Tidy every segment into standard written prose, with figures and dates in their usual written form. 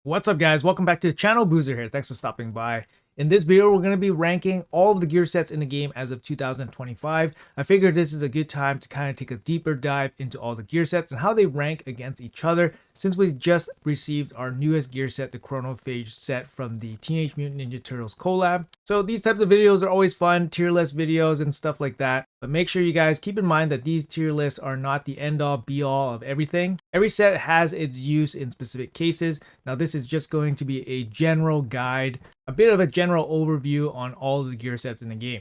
What's up, guys? Welcome back to the channel. Boozer here. Thanks for stopping by. In this video, we're going to be ranking all of the gear sets in the game as of 2025. I figured this is a good time to kind of take a deeper dive into all the gear sets and how they rank against each other, since we just received our newest gear set, the Chronoage set from the Teenage Mutant Ninja Turtles collab. So these types of videos are always fun, tier list videos and stuff like that. But make sure you guys keep in mind that these tier lists are not the end all be all of everything. Every set has its use in specific cases. Now this is just going to be a general guide, a bit of a general overview on all of the gear sets in the game.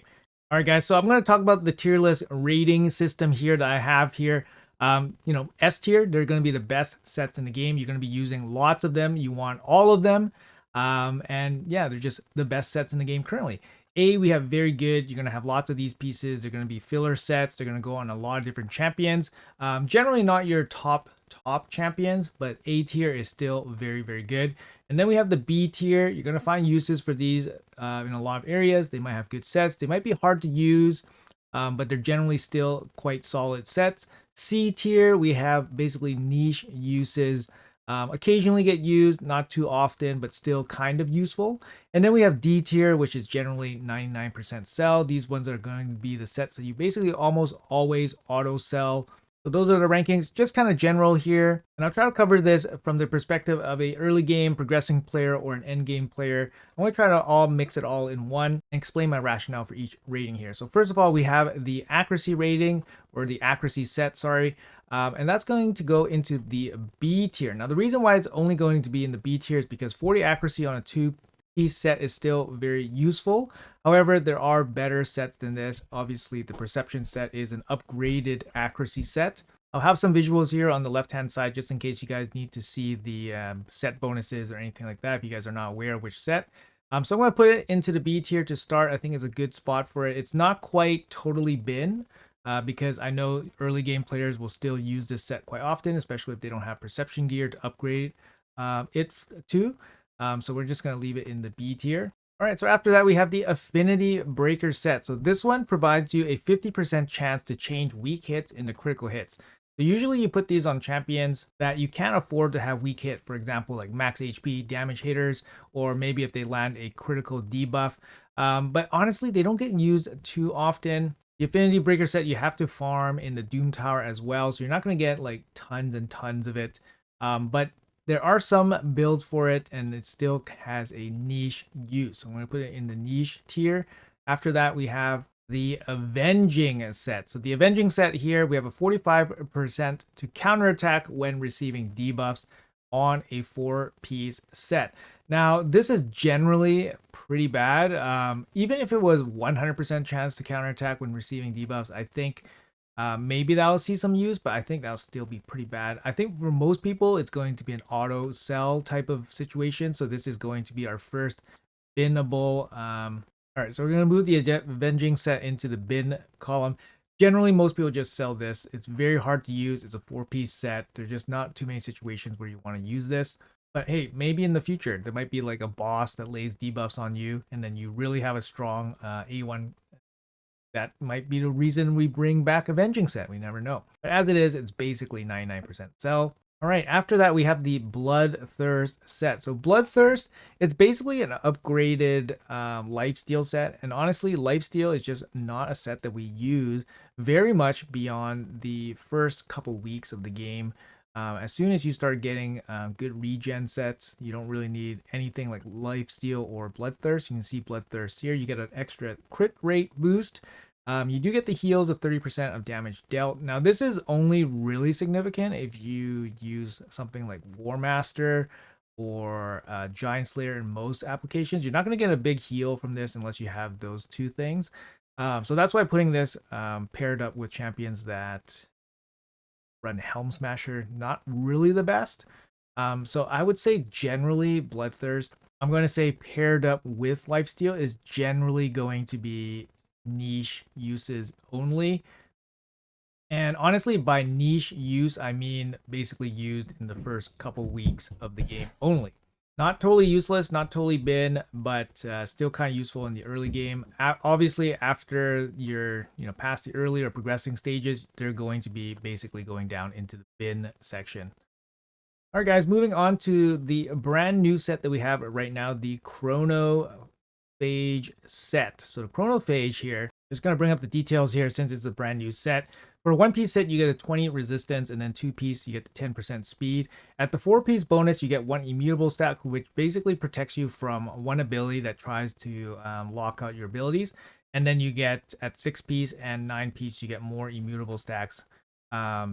All right, guys, so I'm going to talk about the tier list rating system here that I have here. S tier, they're going to be the best sets in the game. You're going to be using lots of them. You want all of them. And yeah, they're just the best sets in the game currently. A, we have very good. You're going to have lots of these pieces. They're going to be filler sets. They're going to go on a lot of different champions. Generally not your top champions, but A tier is still very, very good. And then we have the B tier. You're going to find uses for these in a lot of areas. They might have good sets. They might be hard to use, but they're generally still quite solid sets. C tier, we have basically niche uses. Occasionally get used, not too often, but still kind of useful. And then we have D tier, which is generally 99% sell. These ones are going to be the sets that you basically almost always auto sell. So those are the rankings, just kind of general here. And I'll try to cover this from the perspective of a early game progressing player or an end game player. I'm going to try to all mix it all in one and explain my rationale for each rating here. So first of all, we have the accuracy rating, or the accuracy set, sorry. And that's going to go into the B tier. Now, the reason why it's only going to be in the B tier is because 40 accuracy on a 2-piece set is still very useful. However, there are better sets than this. Obviously, the Perception set is an upgraded accuracy set. I'll have some visuals here on the left-hand side just in case you guys need to see the set bonuses or anything like that if you guys are not aware of which set. So I'm going to put it into the B tier to start. I think it's a good spot for it. It's not quite totally bin. Because I know early game players will still use this set quite often, especially if they don't have perception gear to upgrade it to. So we're just going to leave it in the B tier. All right, so after that, we have the Affinity Breaker set. So this one provides you a 50% chance to change weak hits into critical hits. So usually you put these on champions that you can't afford to have weak hit, for example, like max HP damage hitters, or maybe if they land a critical debuff. But honestly, they don't get used too often. The Affinity Breaker set, you have to farm in the Doom Tower as well, so you're not going to get like tons and tons of it. But there are some builds for it, and it still has a niche use. So I'm going to put it in the niche tier. After that, we have the Avenging set. So the Avenging set here, we have a 45% to counterattack when receiving debuffs on a 4-piece set. Now, this is generally pretty bad. Even if it was 100% chance to counterattack when receiving debuffs, I think maybe that'll see some use, but I think that'll still be pretty bad. I think for most people, it's going to be an auto sell type of situation. So this is going to be our first binnable. All right, so we're going to move the Avenging set into the bin column. Generally, most people just sell this. It's very hard to use. It's a 4-piece set. There's just not too many situations where you want to use this. But hey, maybe in the future, there might be like a boss that lays debuffs on you, and then you really have a strong A1. That might be the reason we bring back Avenging set. We never know. But as it is, it's basically 99% sell. All right, after that, we have the Bloodthirst set. So Bloodthirst, it's basically an upgraded lifesteal set. And honestly, lifesteal is just not a set that we use very much beyond the first couple weeks of the game. As soon as you start getting good regen sets, you don't really need anything like lifesteal or Bloodthirst. You can see Bloodthirst here. You get an extra crit rate boost. You do get the heals of 30% of damage dealt. Now, this is only really significant if you use something like War Master or Giant Slayer in most applications. You're not going to get a big heal from this unless you have those two things. So that's why putting this paired up with champions that run Helm Smasher, not really the best. So I would say generally Bloodthirst, I'm going to say paired up with Lifesteal is generally going to be niche uses only. And honestly, by niche use, I mean basically used in the first couple weeks of the game only. Not totally useless, not totally bin, but still kind of useful in the early game. Obviously, after you're past the early or progressing stages, they're going to be basically going down into the bin section. All right, guys, moving on to the brand new set that we have right now, the Chronophage set. So the Chronophage here, just going to bring up the details here since it's a brand new set. For a 1-piece set, you get a 20 resistance, and then 2-piece, you get the 10% speed. At the 4-piece bonus, you get 1 immutable stack, which basically protects you from one ability that tries to lock out your abilities. And then you get, at 6-piece and 9-piece, you get more immutable stacks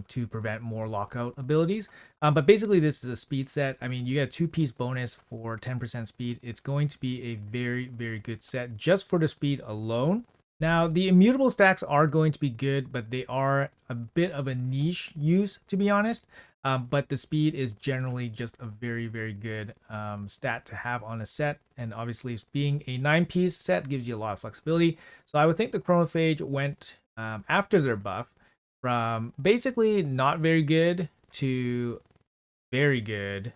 to prevent more lockout abilities. But basically, this is a speed set. I mean, you get a 2-piece bonus for 10% speed. It's going to be a very, very good set just for the speed alone. Now, the immutable stacks are going to be good, but they are a bit of a niche use, to be honest. But the speed is generally just a very, very good stat to have on a set. And obviously, being a 9-piece set gives you a lot of flexibility. So I would think the Chronophage went after their buff from basically not very good to very good.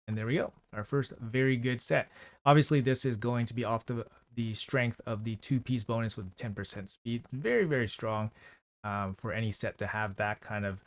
And there we go. Our first very good set. Obviously, this is going to be off the strength of the 2-piece bonus with 10% speed. Very, very strong for any set to have that kind of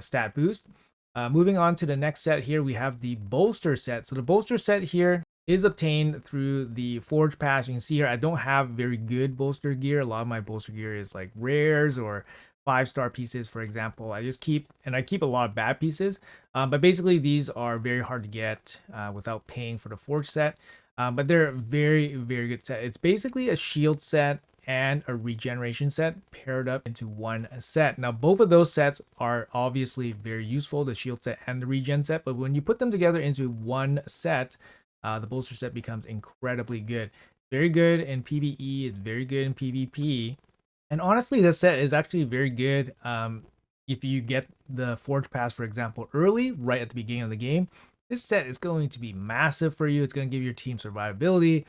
stat boost. Moving on to the next set here, we have the Bolster set. So the Bolster set here is obtained through the Forge Pass. You can see here, I don't have very good Bolster gear. A lot of my Bolster gear is like rares or 5-star pieces, for example. I keep a lot of bad pieces, but basically these are very hard to get without paying for the Forge set. But they're a very, very good set. It's basically a shield set and a regeneration set paired up into one set. Now, both of those sets are obviously very useful, the shield set and the regen set, but when you put them together into one set, the Bolster set becomes incredibly good. Very good in PvE, it's very good in PvP. And honestly, this set is actually very good if you get the Forge Pass, for example, early, right at the beginning of the game. This set is going to be massive for you. It's going to give your team survivability.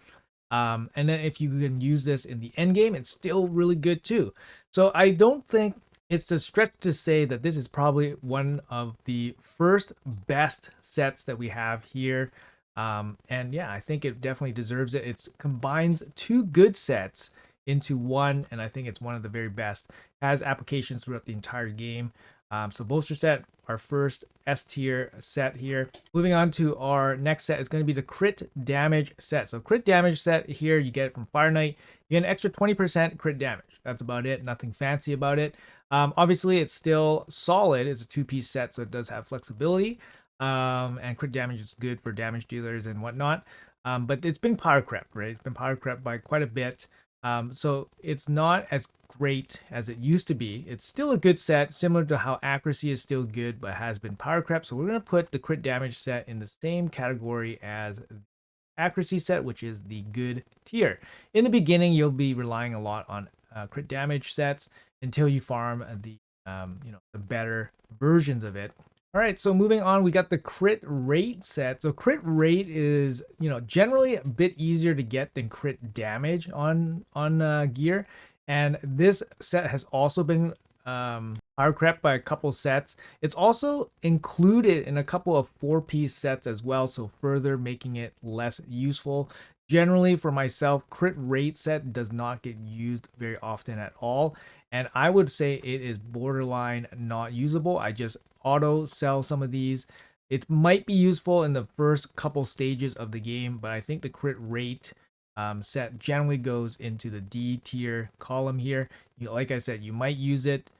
And then if you can use this in the end game, it's still really good too. So I don't think it's a stretch to say that this is probably one of the first best sets that we have here. And yeah, I think it definitely deserves it. It combines 2 good sets into one, and I think it's one of the very best. It has applications throughout the entire game. So Bolster set, our first S tier set here. Moving on to our next set is going to be the crit damage set. So crit damage set here, you get it from Fire Knight. You get an extra 20% crit damage. That's about it. Nothing fancy about it. Obviously, it's still solid. It's a 2-piece set, so it does have flexibility. And crit damage is good for damage dealers and whatnot. But it's been power crept, right? It's been power crept by quite a bit. So it's not as great as it used to be. It's still a good set, similar to how accuracy is still good, but has been power crept. So we're going to put the crit damage set in the same category as the accuracy set, which is the good tier. In the beginning, you'll be relying a lot on crit damage sets until you farm the the better versions of it. All right, so moving on, we got the crit rate set. So crit rate is, generally a bit easier to get than crit damage on gear. And this set has also been power crept by a couple sets. It's also included in a couple of 4-piece sets as well, so further making it less useful. Generally, for myself, crit rate set does not get used very often at all. And I would say it is borderline not usable. I just auto sell some of these. It might be useful in the first couple stages of the game, but I think the crit rate set generally goes into the D tier column here. Like I said, you might use it.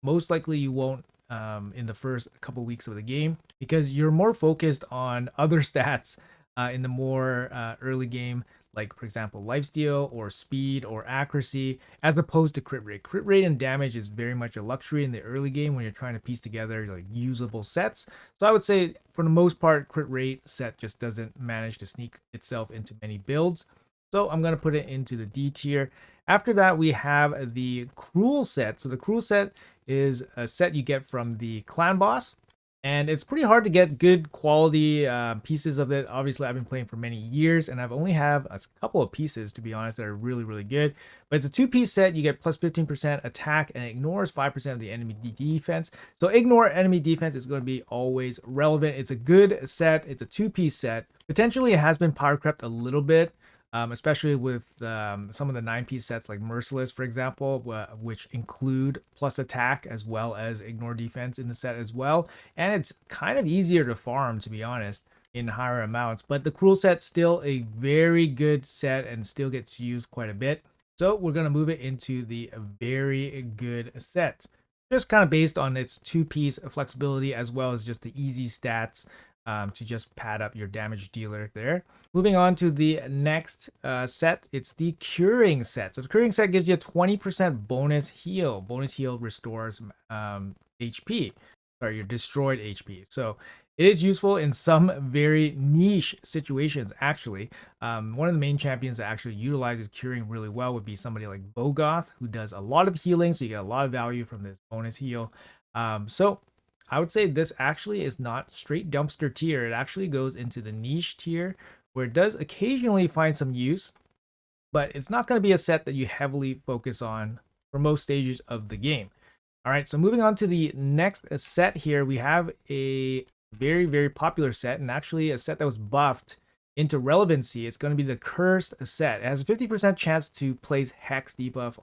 Most likely you won't in the first couple weeks of the game because you're more focused on other stats in the more early game, like for example lifesteal or speed or accuracy, as opposed to crit rate. Crit rate and damage is very much a luxury in the early game when you're trying to piece together like usable sets. So I would say for the most part, crit rate set just doesn't manage to sneak itself into many builds. So I'm going to put it into the D tier. After that, we have the Cruel set. So the Cruel set is a set you get from the clan boss. And it's pretty hard to get good quality pieces of it. Obviously, I've been playing for many years, and I've only have a couple of pieces, to be honest, that are really, really good. But it's a 2-piece set. You get plus 15% attack and ignores 5% of the enemy defense. So ignore enemy defense is going to be always relevant. It's a good set. It's a 2-piece set. Potentially, it has been power crept a little bit especially with some of the 9-piece sets like Merciless, for example, which include plus attack as well as ignore defense in the set as well. And it's kind of easier to farm, to be honest, in higher amounts. But the Cruel set's still a very good set and still gets used quite a bit. So we're going to move it into the very good set, just kind of based on its 2-piece flexibility as well as just the easy stats to just pad up your damage dealer there. Moving on to the next set, it's the Curing set. So the Curing set gives you a 20% bonus heal. Bonus heal restores HP, or your destroyed HP. So it is useful in some very niche situations, actually. One of the main champions that actually utilizes Curing really well would be somebody like Bogoth, who does a lot of healing, so you get a lot of value from this bonus heal. So I would say this actually is not straight dumpster tier. It actually goes into the niche tier, where it does occasionally find some use, but it's not going to be a set that you heavily focus on for most stages of the game. All right, so moving on to the next set here, we have a very, very popular set, and actually a set that was buffed into relevancy. It's going to be the Cursed set. It has a 50% chance to place Hex debuff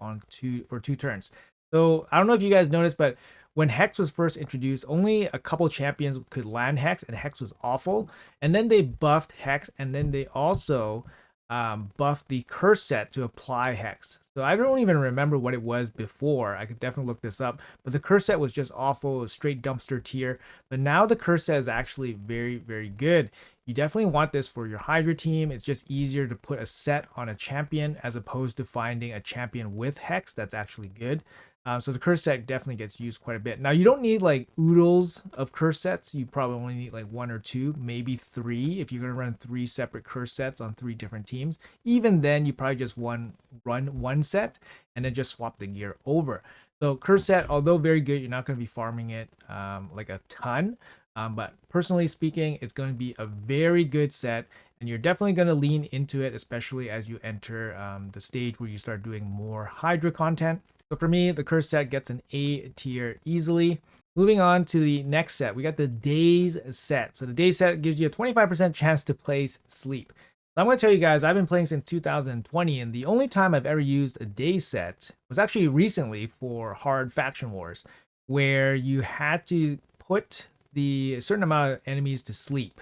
for 2 turns. So I don't know if you guys noticed, but when Hex was first introduced, only a couple champions could land Hex, and Hex was awful. And then they buffed Hex, and then they also buffed the Curse set to apply Hex. So I don't even remember what it was before. I could definitely look this up. But the Curse set was just awful. It was straight dumpster tier. But now the Curse set is actually very, very good. You definitely want this for your Hydra team. It's just easier to put a set on a champion as opposed to finding a champion with Hex that's actually good. So the Curse set definitely gets used quite a bit. Now, you don't need like oodles of Curse sets. You probably only need like 1 or 2, maybe 3 if you're going to run 3 separate Curse sets on 3 different teams. Even then, you probably just run 1 set and then just swap the gear over. So Curse set, although very good, you're not going to be farming it like a ton. But personally speaking, it's going to be a very good set, and you're definitely going to lean into it, especially as you enter the stage where you start doing more Hydra content. So for me, the Curse set gets an A tier easily. Moving on to the next set, we got the Daze set. So the Daze set gives you a 25% chance to place Sleep. So I'm going to tell you guys, I've been playing since 2020, and the only time I've ever used a Daze set was actually recently for hard faction wars, where you had to put the certain amount of enemies to sleep.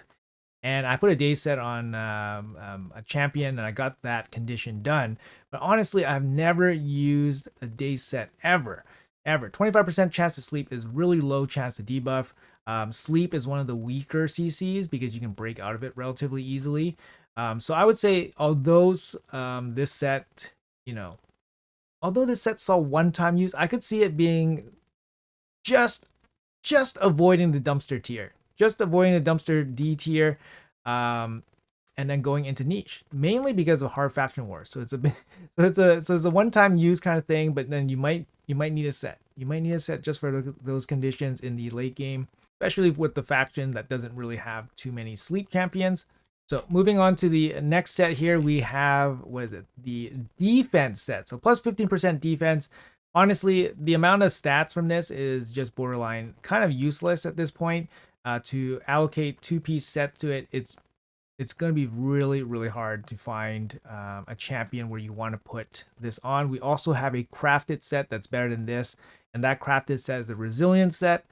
And I put a Daze set on a champion, and I got that condition done. But honestly, I've never used a Daze set ever. 25% chance to sleep is really low chance to debuff. Sleep is one of the weaker CCs because you can break out of it relatively easily. So I would say, although this set, although this set saw one-time use, I could see it being just avoiding the dumpster tier. Just avoiding the dumpster D tier, and then going into niche, mainly because of hard faction wars. So it's a one-time use kind of thing, but then you might need a set. You might need a set just for those conditions in the late game, especially with the faction that doesn't really have too many sleep champions. So moving on to the next set here, we have, the defense set. So plus 15% defense. Honestly, the amount of stats from this is just borderline kind of useless at this point. To allocate 2-piece set to it, it's going to be really, really hard to find a champion where you want to put this on. We also have a crafted set that's better than this, and that crafted set is the Resilience set,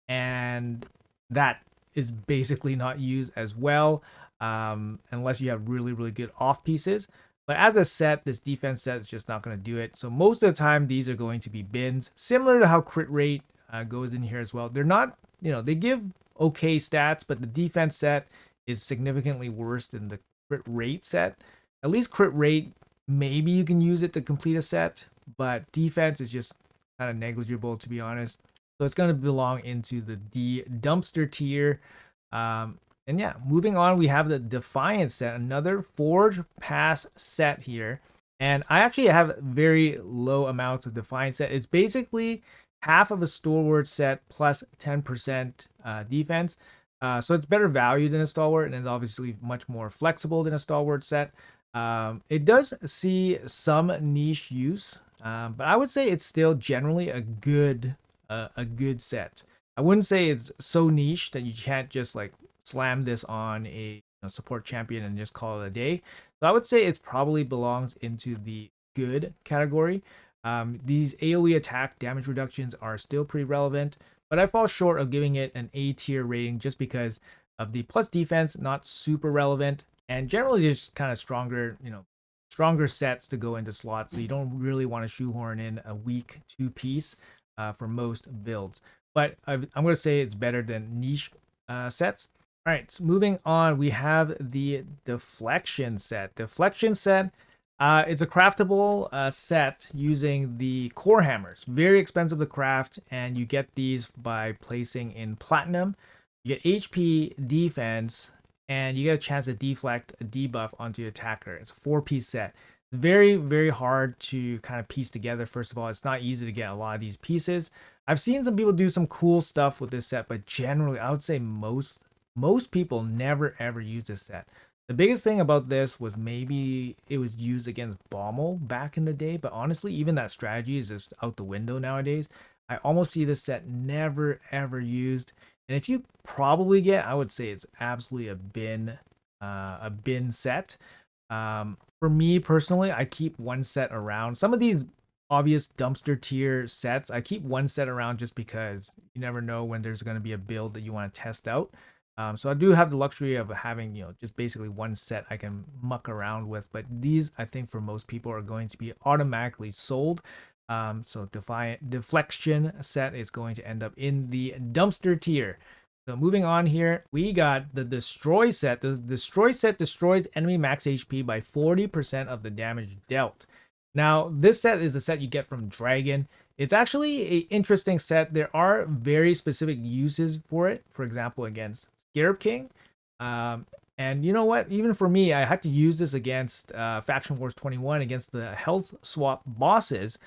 and that is basically not used as well unless you have really, really good off pieces. But as a set, this defense set is just not going to do it. So most of the time, these are going to be bins, similar to how crit rate goes in here as well. They're not, they give okay stats, but the defense set is significantly worse than the crit rate set. At least crit rate, maybe you can use it to complete a set, but defense is just kind of negligible, to be honest. So it's going to belong into the D dumpster tier. And yeah, moving on, we have the Defiance set, another Forge Pass set here. And I actually have very low amounts of Defiance set. It's basically half of a Stalwart set plus 10% defense. So it's better value than a Stalwart, and it's obviously much more flexible than a Stalwart set. It does see some niche use, but I would say it's still generally a good set. I wouldn't say it's so niche that you can't just like slam this on a support champion and just call it a day. So I would say it probably belongs into the good category. These AoE attack damage reductions are still pretty relevant, but I fall short of giving it an A tier rating just because of the plus defense, not super relevant, and generally just kind of stronger, stronger sets to go into slots. So you don't really want to shoehorn in a weak two piece for most builds. But I'm going to say it's better than niche sets. All right, so moving on, we have the Deflection set. Deflection set, it's a craftable set using the core hammers. Very expensive to craft, and you get these by placing in platinum. You get HP, defense, and you get a chance to deflect a debuff onto your attacker. It's a 4-piece set. Very, very hard to kind of piece together. First of all, it's not easy to get a lot of these pieces. I've seen some people do some cool stuff with this set, but generally, I would say most people never ever use this set. The biggest thing about this was maybe it was used against Bommel back in the day, but honestly, even that strategy is just out the window nowadays. I almost see this set never ever used. And if you probably get, I would say it's absolutely a bin set. For me personally, I keep one set around. Some of these obvious dumpster tier sets, I keep one set around just because you never know when there's going to be a build that you want to test out. So I do have the luxury of having, just basically one set I can muck around with. But these, I think for most people, are going to be automatically sold. So Deflection set is going to end up in the dumpster tier. So moving on here, we got the Destroy set. The Destroy set destroys enemy max HP by 40% of the damage dealt. Now, this set is a set you get from Dragon. It's actually an interesting set. There are very specific uses for it. For example, against Scarab King. And you know what? Even for me, I had to use this against Faction Wars 21 against the health swap bosses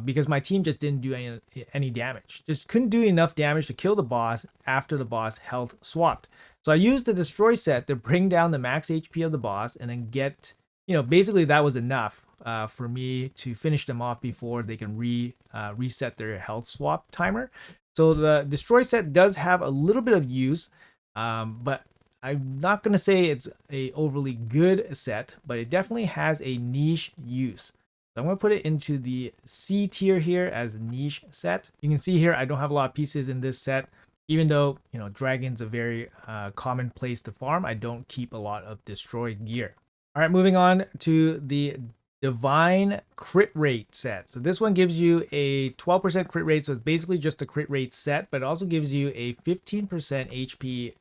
because my team just didn't do any damage. Just couldn't do enough damage to kill the boss after the boss health swapped. So I used the Destroy set to bring down the max HP of the boss and then get, basically that was enough for me to finish them off before they can reset their health swap timer. So the Destroy set does have a little bit of use, but I'm not going to say it's a overly good set, but it definitely has a niche use. So I'm going to put it into the C tier here as a niche set. You can see here, I don't have a lot of pieces in this set. Even though, Dragon's a very common place to farm, I don't keep a lot of destroyed gear. All right, moving on to the Divine Crit Rate set. So this one gives you a 12% crit rate. So it's basically just a crit rate set, but it also gives you a 15% HP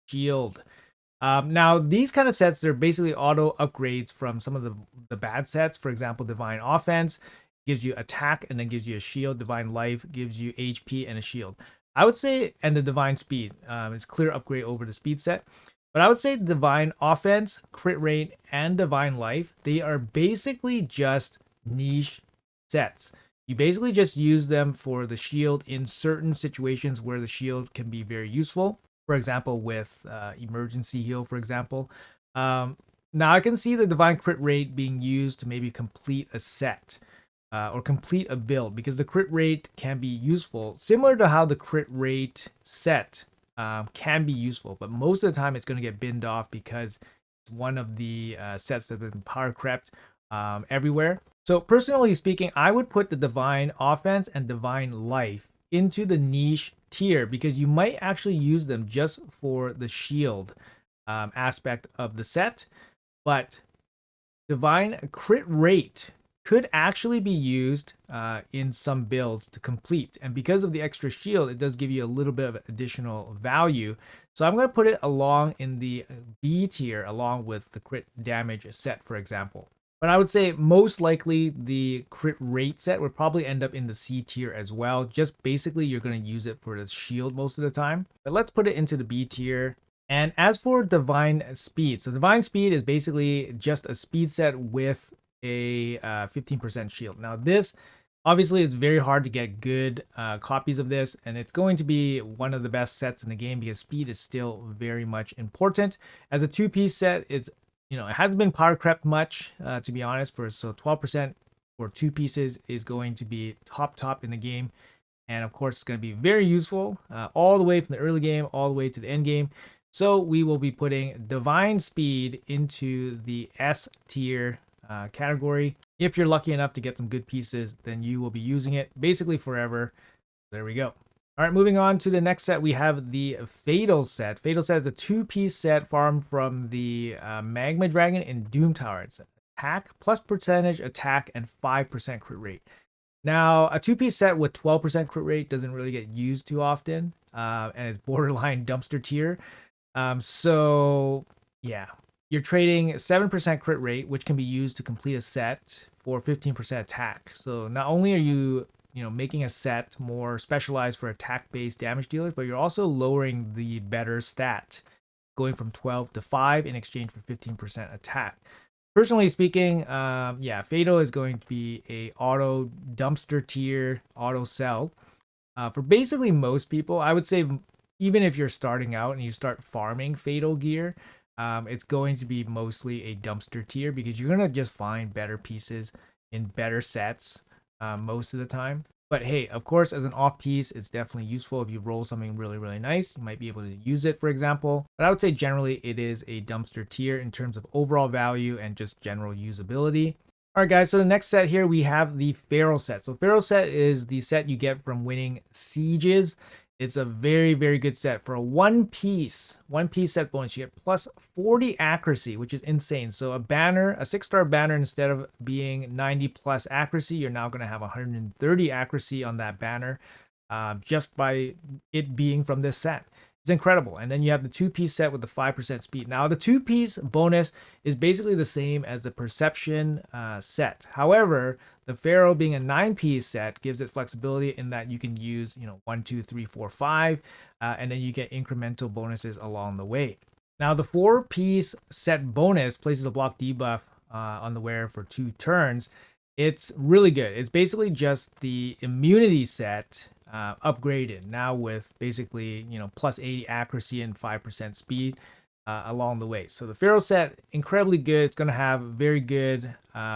shield. Now, these kind of sets, they're basically auto upgrades from some of the bad sets. For example, Divine Offense gives you attack and then gives you a shield. Divine Life gives you HP and a shield. I would say, and the Divine Speed. It's clear upgrade over the speed set. But I would say Divine Offense, Crit Rate, and Divine Life, they are basically just niche sets. You basically just use them for the shield in certain situations where the shield can be very useful. For example, with emergency heal, for example. Now I can see the Divine Crit Rate being used to maybe complete a set or complete a build, because the crit rate can be useful, similar to how the crit rate set can be useful, but most of the time it's going to get binned off because it's one of the sets that have been power crept everywhere. So personally speaking, I would put the Divine Offense and Divine Life into the niche tier because you might actually use them just for the shield aspect of the set, but Divine Crit Rate could actually be used in some builds to complete. And because of the extra shield, it does give you a little bit of additional value. So I'm going to put it along in the B tier along with the crit damage set, for example. But I would say most likely the crit rate set would probably end up in the C tier as well. Just basically you're going to use it for the shield most of the time. But let's put it into the B tier. And as for Divine Speed, so Divine Speed is basically just a speed set with a 15% shield. Now this, obviously it's very hard to get good copies of this, and it's going to be one of the best sets in the game because speed is still very much important. As a two-piece set, it's, it hasn't been power crept much, to be honest, so 12% for two pieces is going to be top in the game. And of course, it's going to be very useful all the way from the early game all the way to the end game. So we will be putting Divine Speed into the S tier category. If you're lucky enough to get some good pieces, then you will be using it basically forever. There we go. All right, moving on to the next set, we have the Fatal set. Fatal set is a 2-piece set farmed from the Magma Dragon in Doom Tower. It's attack plus percentage attack and 5% crit rate. Now, a 2-piece set with 12% crit rate doesn't really get used too often, and it's borderline dumpster tier. So yeah, you're trading 7% crit rate, which can be used to complete a set for 15% attack. So not only are you making a set more specialized for attack-based damage dealers, but you're also lowering the better stat, going from 12 to 5 in exchange for 15% attack. Personally speaking, yeah, Fatal is going to be a auto dumpster tier auto sell for basically most people. I would say even if you're starting out and you start farming Fatal gear, it's going to be mostly a dumpster tier because you're gonna just find better pieces in better sets most of the time. But hey, of course, as an off piece, it's definitely useful if you roll something really, really nice. You might be able to use it, for example. But I would say generally it is a dumpster tier in terms of overall value and just general usability. All right, guys, so the next set here, we have the Feral set. So Feral set is the set you get from winning sieges. It's a very, very good set for a one piece set bonus. You get plus 40 accuracy, which is insane. So a banner, a 6-star banner, instead of being 90 plus accuracy, you're now going to have 130 accuracy on that banner just by it being from this set. It's incredible. And then you have the 2-piece set with the 5% speed. Now, the 2-piece bonus is basically the same as the Perception set. However, the Pharaoh being a 9-piece set gives it flexibility in that you can use, 1, 2, 3, 4, 5, and then you get incremental bonuses along the way. Now, the 4-piece set bonus places a block debuff on the wearer for 2 turns. It's really good. It's basically just the immunity set upgraded now with basically plus 80 accuracy and 5% speed along the way. So the Pharaoh set, incredibly good. It's going to have very good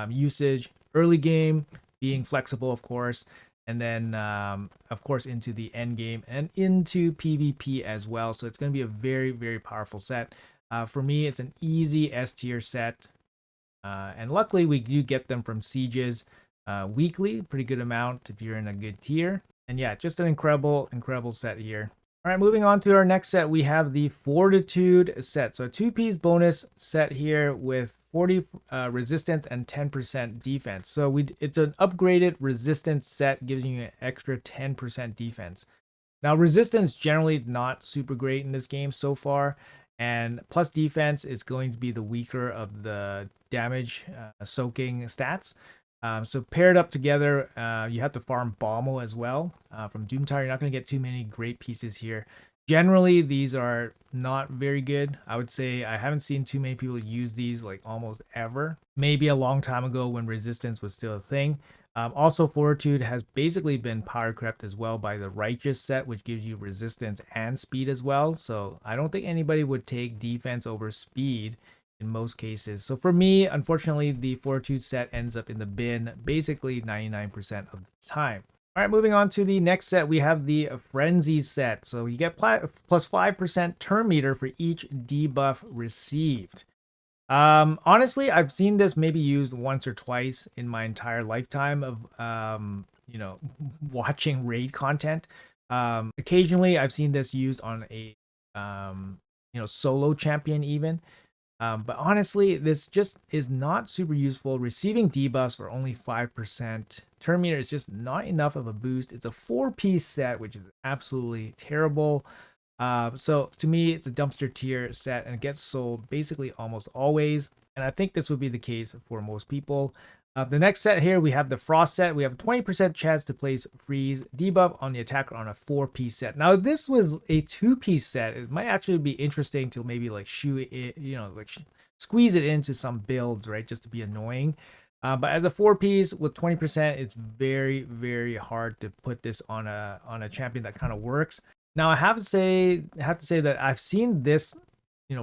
usage early game, being flexible, of course, and then of course into the end game and into PvP as well. So it's going to be a very, very powerful set. For me, it's an easy S tier set, and luckily we do get them from sieges weekly, pretty good amount if you're in a good tier. And yeah, just an incredible set here. All right, moving on to our next set, we have the Fortitude set. So a 2-piece bonus set here with 40 resistance and 10% defense. So it's an upgraded resistance set, gives you an extra 10% defense. Now, resistance generally not super great in this game so far, and plus defense is going to be the weaker of the damage soaking stats. So paired up together, you have to farm Bommel as well from Doom Tower. You're not going to get too many great pieces here. Generally, these are not very good. I would say I haven't seen too many people use these like almost ever. Maybe a long time ago when resistance was still a thing. Also, Fortitude has basically been power crept as well by the Righteous set, which gives you resistance and speed as well. So I don't think anybody would take defense over speed in most cases. So for me, unfortunately, the Fortitude set ends up in the bin basically 99% of the time. All right, moving on to the next set, we have the Frenzy set. So you get plus 5% turn meter for each debuff received. Honestly, I've seen this maybe used once or twice in my entire lifetime of watching raid content. Occasionally I've seen this used on a solo champion even. But honestly, this just is not super useful. Receiving debuffs for only 5% turn meter is just not enough of a boost. It's a 4-piece set, which is absolutely terrible. So to me, it's a dumpster tier set and it gets sold basically almost always. And I think this would be the case for most people. The next set here, we have the Frost set. We have a 20% chance to place freeze debuff on the attacker on a 4-piece set. Now, this was a 2-piece set. It might actually be interesting to maybe like shoot it, squeeze it into some builds, right? Just to be annoying. But as a 4-piece with 20%, it's very, very hard to put this on a champion that kind of works. Now, I have to say that I've seen this,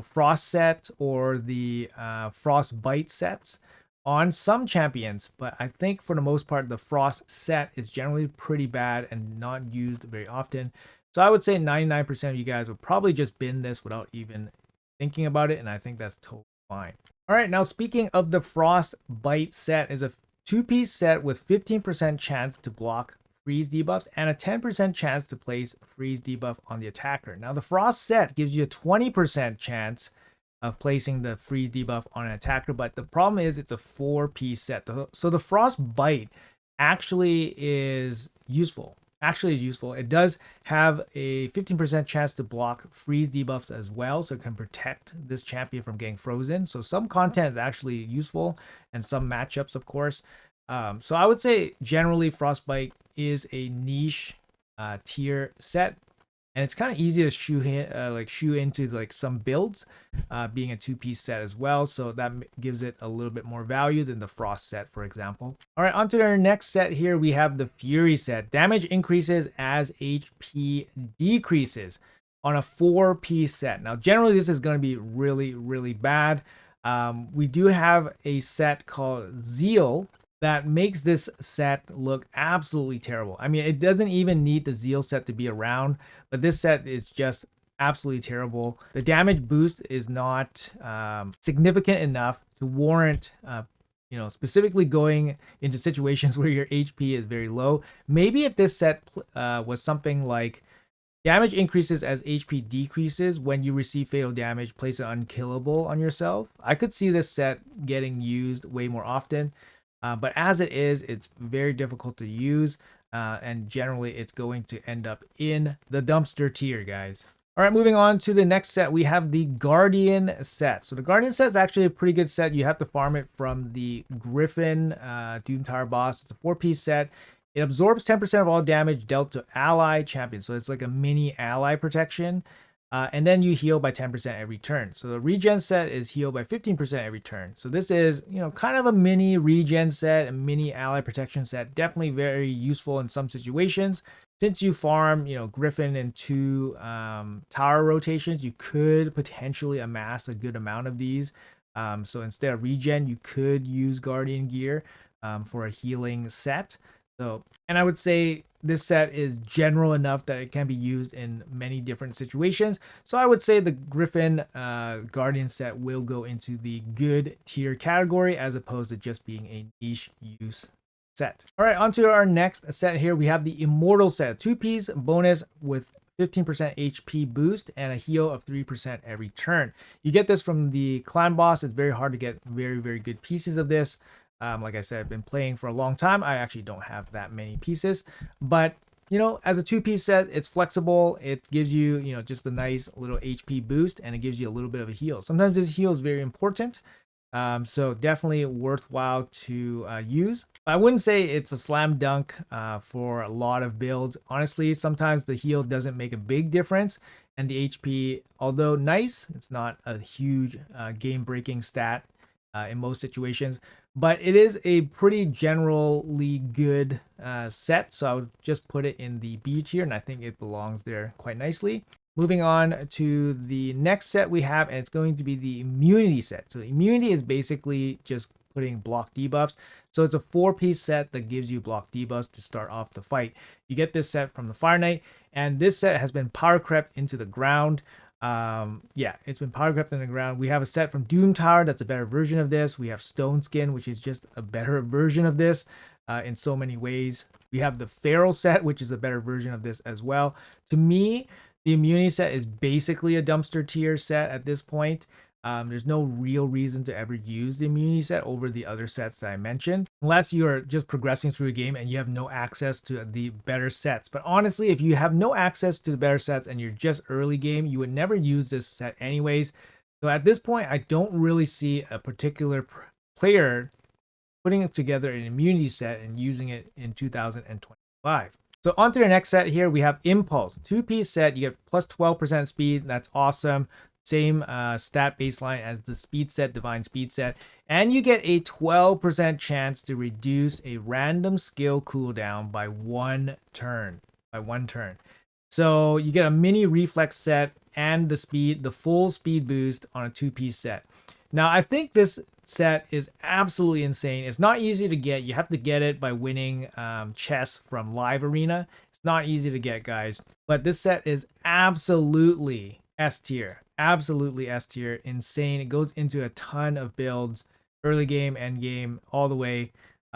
Frost set or the Frost Bite sets on some champions, but I think for the most part, the Frost set is generally pretty bad and not used very often. So I would say 99% of you guys would probably just bin this without even thinking about it, and I think that's totally fine. All right, now speaking of the Frostbite set, is a 2-piece set with 15% chance to block freeze debuffs and a 10% chance to place freeze debuff on the attacker. Now the Frost set gives you a 20% chance of placing the freeze debuff on an attacker, but the problem is it's a 4-piece set. So the Frostbite actually is useful. It does have a 15% chance to block freeze debuffs as well, so it can protect this champion from getting frozen. So some content is actually useful, and some matchups, of course. So I would say generally Frostbite is a niche tier set, and it's kind of easy to shoe into like some builds, being a 2-piece set as well. So that gives it a little bit more value than the Frost set, for example. All right, on to our next set here. We have the Fury set. Damage increases as HP decreases on a 4-piece set. Now, generally, this is going to be really, really bad. We do have a set called Zeal that makes this set look absolutely terrible. I mean, it doesn't even need the Zeal set to be around, but this set is just absolutely terrible. The damage boost is not significant enough to warrant specifically going into situations where your HP is very low. Maybe if this set was something like damage increases as HP decreases when you receive fatal damage, place it unkillable on yourself, I could see this set getting used way more often. But as it is, it's very difficult to use, and generally it's going to end up in the dumpster tier, guys. All right, moving on to the next set, we have the Guardian set. So the Guardian set is actually a pretty good set. You have to farm it from the Griffin Doom Tower boss. It's a 4-piece set. It absorbs 10% of all damage dealt to ally champions. So it's like a mini ally protection. And then you heal by 10% every turn. So the regen set is heal by 15% every turn. So this is, kind of a mini regen set, a mini ally protection set. Definitely very useful in some situations. Since you farm, Griffin and 2 tower rotations, you could potentially amass a good amount of these. So instead of regen, you could use Guardian gear for a healing set. And I would say this set is general enough that it can be used in many different situations. So I would say the Griffin Guardian set will go into the good tier category as opposed to just being a niche use set. All right, on to our next set here. We have the Immortal set, 2-piece bonus with 15% HP boost and a heal of 3% every turn. You get this from the clan boss. It's very hard to get very, very good pieces of this. Like I said, I've been playing for a long time. I actually don't have that many pieces, but as a 2-piece set, it's flexible. It gives you, just a nice little HP boost, and it gives you a little bit of a heal. Sometimes this heal is very important. So definitely worthwhile to use. I wouldn't say it's a slam dunk for a lot of builds. Honestly, sometimes the heal doesn't make a big difference, and the HP, although nice, it's not a huge game-breaking stat in most situations. But it is a pretty generally good set, so I would just put it in the B tier, and I think it belongs there quite nicely. Moving on to the next set we have, and it's going to be the Immunity set. So Immunity is basically just putting block debuffs. So it's a 4-piece set that gives you block debuffs to start off the fight. You get this set from the Fire Knight, and this set has been power crept into the ground. It's been power crept in the ground. We have a set from Doom Tower that's a better version of this. We have Stone Skin, which is just a better version of this in so many ways. We have the Feral set, which is a better version of this as well. To me, the Immunity set is basically a dumpster tier set at this point. There's no real reason to ever use the Immunity set over the other sets that I mentioned, unless you are just progressing through the game and you have no access to the better sets. But honestly, if you have no access to the better sets and you're just early game, you would never use this set anyways. So at this point, I don't really see a particular player putting together an Immunity set and using it in 2025. So on to the next set here, we have Impulse, 2-piece set. You get plus 12% speed. That's awesome. Same stat baseline as the speed set, Divine Speed set. And you get a 12% chance to reduce a random skill cooldown by 1 turn. So you get a mini reflex set and the full speed boost on a 2-piece set. Now, I think this set is absolutely insane. It's not easy to get. You have to get it by winning chests from Live Arena. It's Not easy to get, guys. But this set is absolutely S tier. Absolutely S tier. Insane. It goes into a ton of builds, early game, end game, all the way.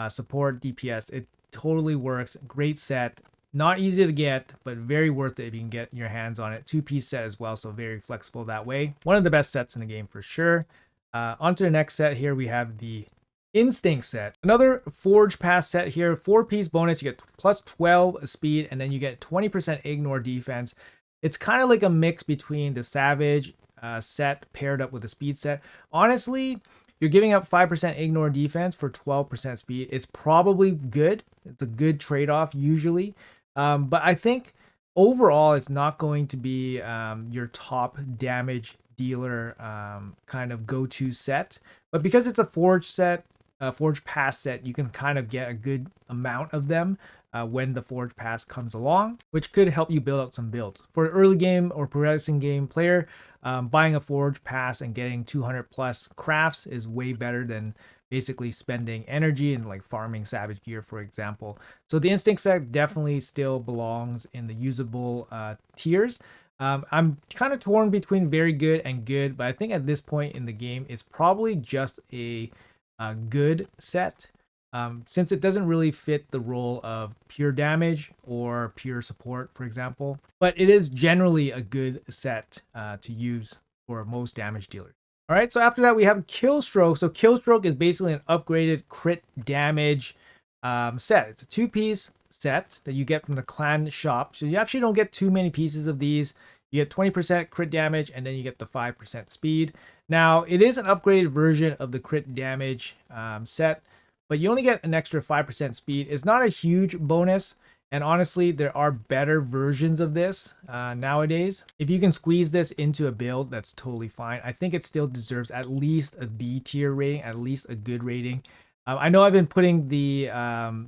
Support, DPS. It totally works. Great set. Not easy to get, but very worth it if you can get your hands on it. 2-piece set as well, so very flexible that way. One of the best sets in the game for sure. On to the next set here, we have the Instinct set. Another Forge Pass set here. 4-piece bonus. You get plus 12 speed, and then you get 20% ignore defense. It's kind of like a mix between the Savage set paired up with the speed set. Honestly, you're giving up 5% ignore defense for 12% speed. It's probably good. It's a good trade-off usually. But I think overall, it's not going to be your top damage dealer kind of go-to set. But because it's a Forge set, Forge Pass set, you can kind of get a good amount of them when the Forge Pass comes along, which could help you build out some builds. For an early game or progressing game player, buying a Forge Pass and getting 200 plus crafts is way better than basically spending energy and like farming Savage gear, for example. So the Instinct set definitely still belongs in the usable tiers. I'm kind of torn between very good and good, but I think at this point in the game, it's probably just a good set. Since it doesn't really fit the role of pure damage or pure support, for example, but it is generally a good set to use for most damage dealers. All right, so after that, we have Killstroke. So Killstroke is basically an upgraded crit damage set. It's a 2-piece set that you get from the clan shop. So you actually don't get too many pieces of these. You get 20% crit damage, and then you get the 5% speed. Now, it is an upgraded version of the crit damage set, but you only get an extra 5% speed. It's not a huge bonus, and honestly, there are better versions of this nowadays. If you can squeeze this into a build, that's totally fine. I think it still deserves at least a B tier rating, at least a good rating. I know I've been putting the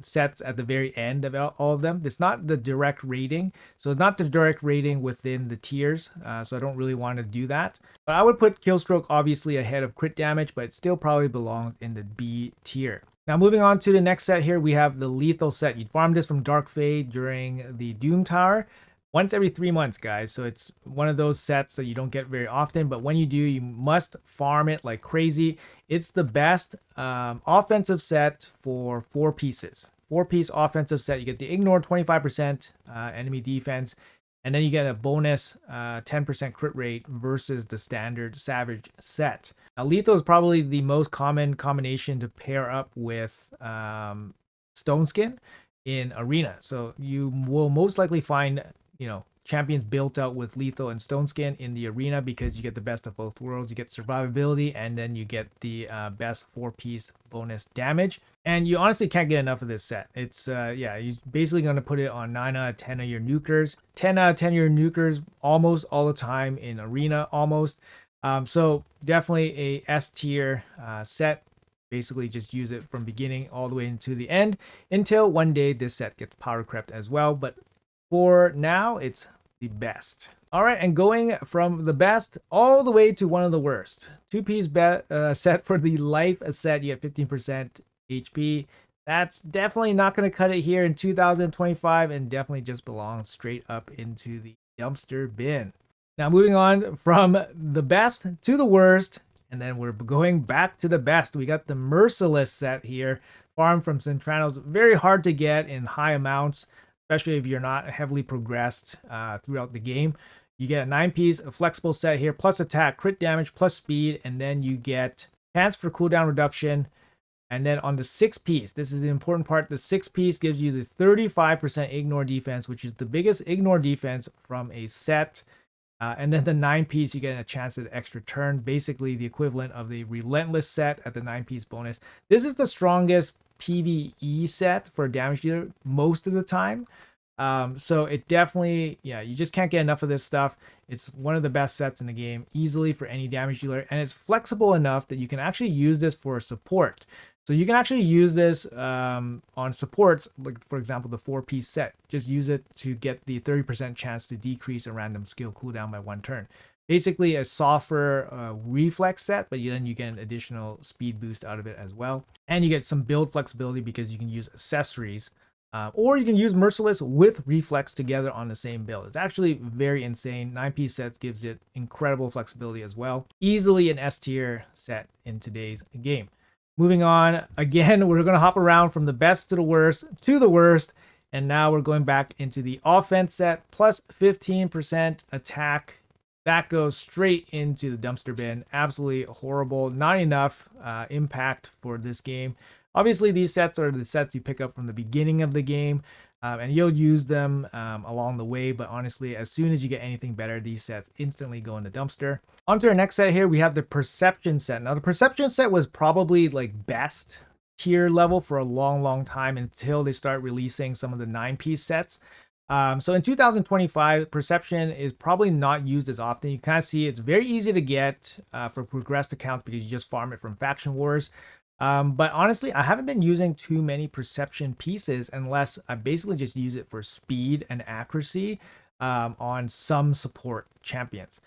sets at the very end of all of them. It's not the direct rating, so it's not the direct rating within the tiers, so I don't really want to do that. But I would put Killstroke obviously ahead of crit damage, but it still probably belongs in the B tier. Now moving on to the next set here, we have the Lethal set. You farm this from Dark Fade during the Doom Tower once every 3 months, guys. So it's one of those sets that you don't get very often, but when you do, you must farm it like crazy. It's the best offensive set for 4 pieces. 4-piece offensive set. You get the ignore 25% enemy defense, and then you get a bonus 10% crit rate versus the standard Savage set. Now, Lethal is probably the most common combination to pair up with Stone Skin in Arena. So you will most likely find, champions built out with Lethal and Stone Skin in the Arena because you get the best of both worlds. You get survivability, and then you get the best 4-piece bonus damage. And you honestly can't get enough of this set. It's, you're basically going to put it on 9 out of 10 of your nukers. 10 out of 10 of your nukers almost all the time in Arena, almost. So definitely a S tier set. Basically just use it from beginning all the way into the end until one day this set gets power crept as well. But for now, it's the best. All right, and going from the best all the way to one of the worst. 2-piece set for the life set. You get 15% HP. That's definitely not going to cut it here in 2025 and definitely just belongs straight up into the dumpster bin. Now moving on from the best to the worst, and then we're going back to the best. We got the Merciless set here. Farm from Centranos. Very hard to get in high amounts, especially if you're not heavily progressed throughout the game. You get a 9-piece, a flexible set here, plus attack, crit damage, plus speed, and then you get chance for cooldown reduction. And then on the 6-piece, this is the important part, the 6-piece gives you the 35% ignore defense, which is the biggest ignore defense from a set. And then the 9-piece, you get a chance at extra turn, basically the equivalent of the Relentless set at the 9-piece bonus. This is the strongest PvE set for a damage dealer most of the time. So it definitely, you just can't get enough of this stuff. It's one of the best sets in the game, easily for any damage dealer, and it's flexible enough that you can actually use this for support. So you can actually use this on supports, like for example, the 4-piece set. Just use it to get the 30% chance to decrease a random skill cooldown by 1 turn. Basically a softer reflex set, but then you get an additional speed boost out of it as well. And you get some build flexibility because you can use accessories Or you can use Merciless with Reflex together on the same build. It's actually very insane. 9-piece sets gives it incredible flexibility as well. Easily an S tier set in today's game. Moving on, again, we're going to hop around from the best to the worst to the worst. And now we're going back into the offense set, plus 15% attack. That goes straight into the dumpster bin. Absolutely horrible. Not enough impact for this game. Obviously, these sets are the sets you pick up from the beginning of the game, and you'll use them along the way. But honestly, as soon as you get anything better, these sets instantly go in the dumpster. On to our next set here, we have the Perception set. Now, the Perception set was probably like best tier level for a long time until they start releasing some of the 9-piece sets. So in 2025, Perception is probably not used as often. You kind of see it's very easy to get for progressed accounts because you just farm it from Faction Wars. But honestly, I haven't been using too many Perception pieces unless I basically just use it for speed and accuracy on some support champions.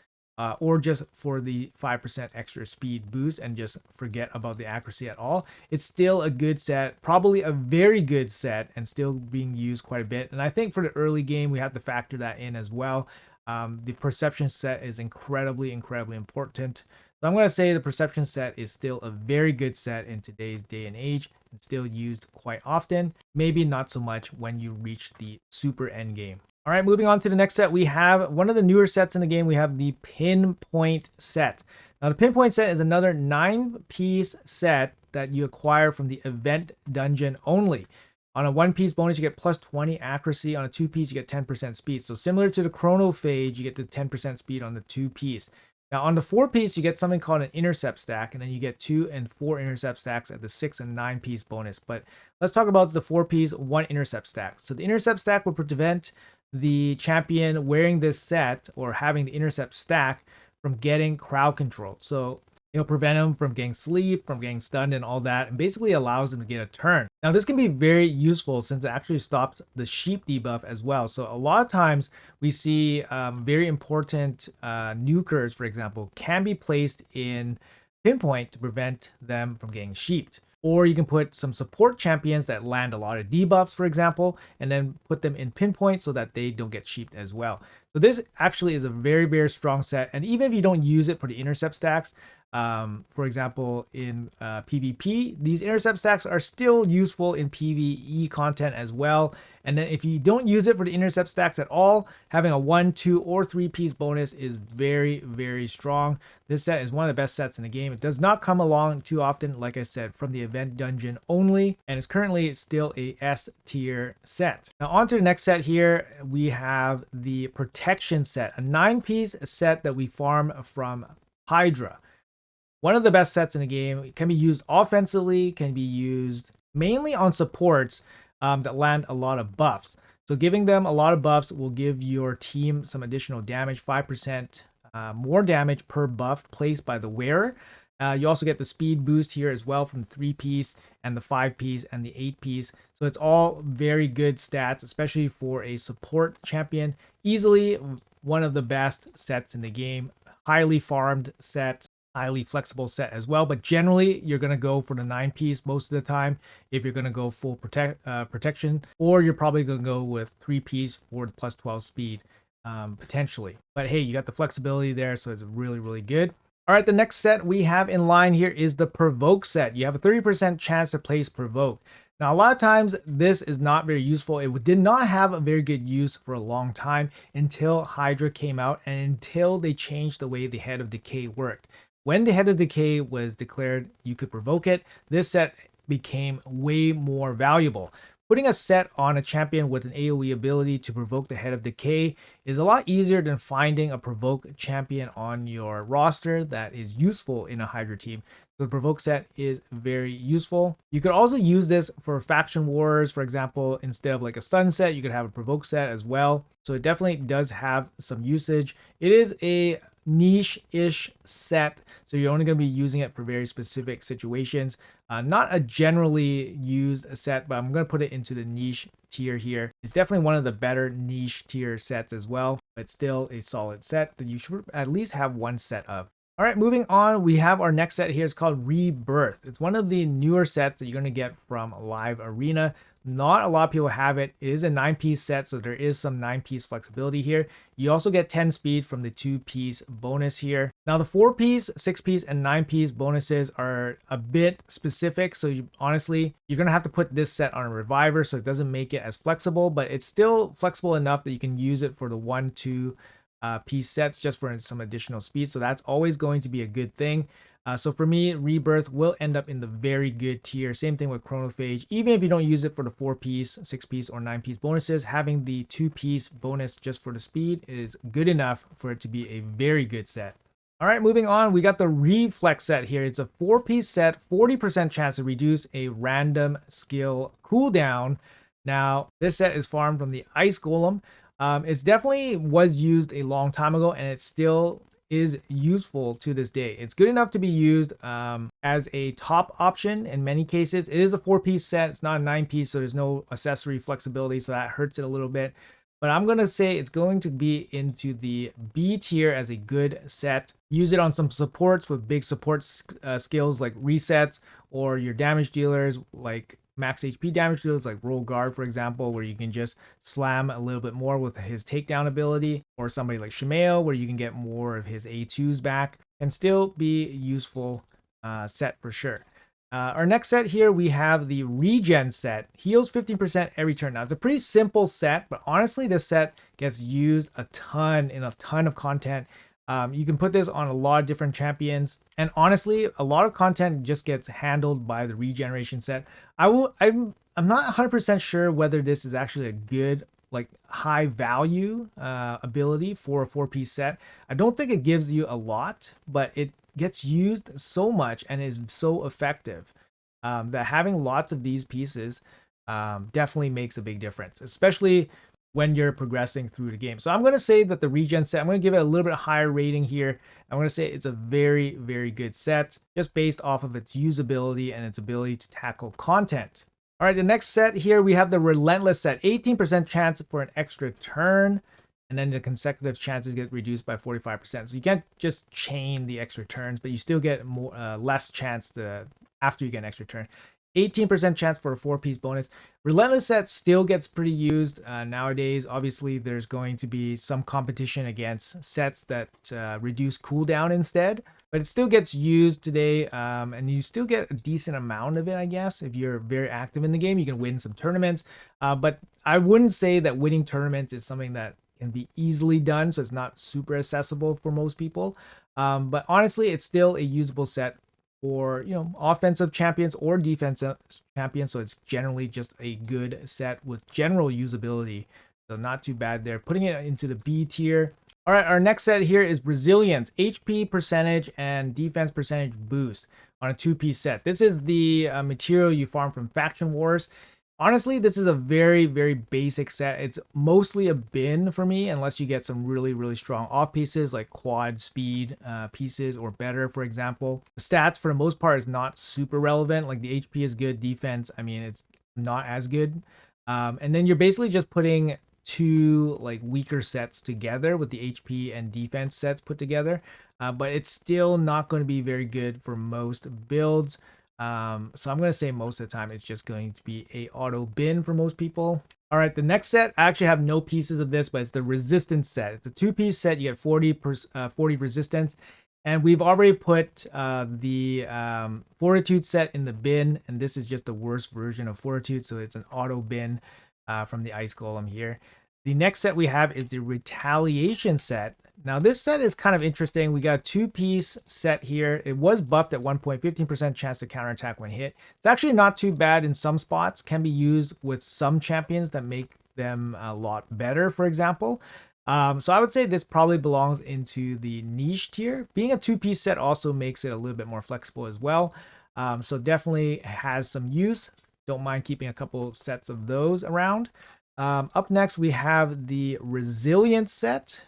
Or just for the 5% extra speed boost and just forget about the accuracy at all. It's still a good set, probably a very good set, and still being used quite a bit. And I think for the early game, we have to factor that in as well. The Perception set is incredibly important. So I'm going to say the Perception set is still a very good set in today's day and age, and still used quite often. Maybe not so much when you reach the super end game. All right, moving on to the next set, we have one of the newer sets in the game. We have the Pinpoint set. Now, the Pinpoint set is another 9-piece set that you acquire from the event dungeon only. On a 1-piece bonus, you get plus 20 accuracy. On a 2-piece, you get 10% speed. So similar to the Chronophage, you get the 10% speed on the 2-piece. Now, on the 4-piece, you get something called an intercept stack, and then you get 2 and 4 intercept stacks at the 6 and 9-piece bonus. But let's talk about the 4-piece 1 intercept stack. So the intercept stack will prevent the champion wearing this set or having the intercept stack from getting crowd control. So it'll prevent him from getting sleep, from getting stunned and all that, and basically allows him to get a turn. Now, this can be very useful since it actually stops the sheep debuff as well. So a lot of times we see very important nukers, for example, can be placed in Pinpoint to prevent them from getting sheeped. Or you can put some support champions that land a lot of debuffs, for example, and then put them in Pinpoint so that they don't get sheeped as well. So this actually is a very strong set. And even if you don't use it for the intercept stacks, for example, in PvP, these intercept stacks are still useful in PvE content as well. And then if you don't use it for the intercept stacks at all, having a 1, 2, or 3-piece bonus is very strong. This set is one of the best sets in the game. It does not come along too often, like I said, from the event dungeon only, and it's currently still a S tier set. Now on to the next set here, we have the Protection set, a 9-piece set that we farm from Hydra. One of the best sets in the game. It can be used offensively, can be used mainly on supports that land a lot of buffs. So giving them a lot of buffs will give your team some additional damage, 5% more damage per buff placed by the wearer. You also get the speed boost here as well from the 3-piece and the 5-piece and the 8-piece. So it's all very good stats, especially for a support champion. Easily one of the best sets in the game. Highly farmed set. Highly flexible set as well, but generally you're going to go for the 9-piece most of the time if you're going to go full protection, or you're probably going to go with 3-piece for the plus 12 speed potentially. But hey, you got the flexibility there, so it's really good. All right, the next set we have in line here is the Provoke set. You have a 30% chance to place Provoke. Now, a lot of times this is not very useful. It did not have a very good use for a long time until Hydra came out and until they changed the way the Head of Decay worked. When the Head of Decay was declared, you could provoke it. This set became way more valuable. Putting a set on a champion with an AoE ability to provoke the Head of Decay is a lot easier than finding a provoke champion on your roster that is useful in a Hydra team. So the provoke set is very useful. You could also use this for faction wars. For example, instead of like a stun set, you could have a provoke set as well. So it definitely does have some usage. It is a niche-ish set, so you're only going to be using it for very specific situations. Not a generally used set, but I'm going to put it into the niche tier here. It's definitely one of the better niche tier sets as well, but still a solid set that you should at least have one set of. All right, moving on, we have our next set here. It's called Rebirth. It's one of the newer sets that you're going to get from Live Arena. Not a lot of people have it. It is a 9-piece set, so there is some 9-piece flexibility here. You also get 10 speed from the 2-piece bonus here. Now, the 4-piece, 6-piece, and 9-piece bonuses are a bit specific, so honestly, you're going to have to put this set on a reviver, so it doesn't make it as flexible, but it's still flexible enough that you can use it for the 1, 2, piece sets just for some additional speed, so that's always going to be a good thing. So for me, Rebirth will end up in the very good tier. Same thing with Chronophage. Even if you don't use it for the 4-piece, 6-piece, or 9-piece bonuses, having the 2-piece bonus just for the speed is good enough for it to be a very good set. All right, moving on, we got the Reflex set here. It's a 4-piece set, 40% chance to reduce a random skill cooldown. Now, this set is farmed from the Ice Golem. It's definitely was used a long time ago, and it still is useful to this day. It's good enough to be used as a top option in many cases. It is a 4-piece set. It's not a 9-piece, so there's no accessory flexibility, so that hurts it a little bit. But I'm going to say it's going to be into the B tier as a good set. Use it on some supports with big support skills like resets, or your damage dealers like max HP damage dealers like Roll Guard, for example, where you can just slam a little bit more with his takedown ability, or somebody like Shemeo, where you can get more of his A2s back and still be useful set for sure. Our next set here, we have the Regen set. Heals 15% every turn. Now, it's a pretty simple set, but honestly, this set gets used a ton in a ton of content. You can put this on a lot of different champions, and honestly, a lot of content just gets handled by the regeneration set. I'm not 100% sure whether this is actually a good, like, high value ability for a 4-piece set. I don't think it gives you a lot, but it gets used so much and is so effective that having lots of these pieces definitely makes a big difference, especially when you're progressing through the game. So I'm going to say that the Regen set, I'm going to give it a little bit higher rating here. I'm going to say it's a very, very good set, just based off of its usability and its ability to tackle content. All right, the next set here, we have the Relentless set. 18% chance for an extra turn, and then the consecutive chances get reduced by 45%. So you can't just chain the extra turns, but you still get more less chance after you get an extra turn. 18% chance for a 4-piece bonus. Relentless set still gets pretty used nowadays. Obviously, there's going to be some competition against sets that reduce cooldown instead, but it still gets used today, and you still get a decent amount of it, I guess. If you're very active in the game, you can win some tournaments, but I wouldn't say that winning tournaments is something that can be easily done, so it's not super accessible for most people. But honestly, it's still a usable set for, you know, offensive champions or defensive champions, so it's generally just a good set with general usability, so not too bad there. Putting it into the B tier. All right, our next set here is Resilience, HP percentage and defense percentage boost on a 2-piece set. This is the material you farm from Faction Wars. Honestly, this is a very, very basic set. It's mostly a bin for me, unless you get some really, really strong off pieces like quad speed pieces or better, for example. The stats, for the most part, is not super relevant. Like, the HP is good, defense, I mean, it's not as good. And then you're basically just putting two like weaker sets together with the HP and defense sets put together. But it's still not going to be very good for most builds. So I'm going to say most of the time it's just going to be a auto bin for most people. All right, the next set, I actually have no pieces of this, but it's the Resistance set. It's a 2-piece set. You get 40 resistance. And we've already put the Fortitude set in the bin, and this is just the worst version of Fortitude, so it's an auto bin from the Ice Golem here. The next set we have is the Retaliation set. Now, this set is kind of interesting. We got a 2-piece set here. It was buffed at 1 point, 15% chance to counterattack when hit. It's actually not too bad in some spots. Can be used with some champions that make them a lot better, for example. So I would say this probably belongs into the niche tier. Being a 2-piece set also makes it a little bit more flexible as well. So definitely has some use. Don't mind keeping a couple sets of those around. Up next, we have the Righteous set.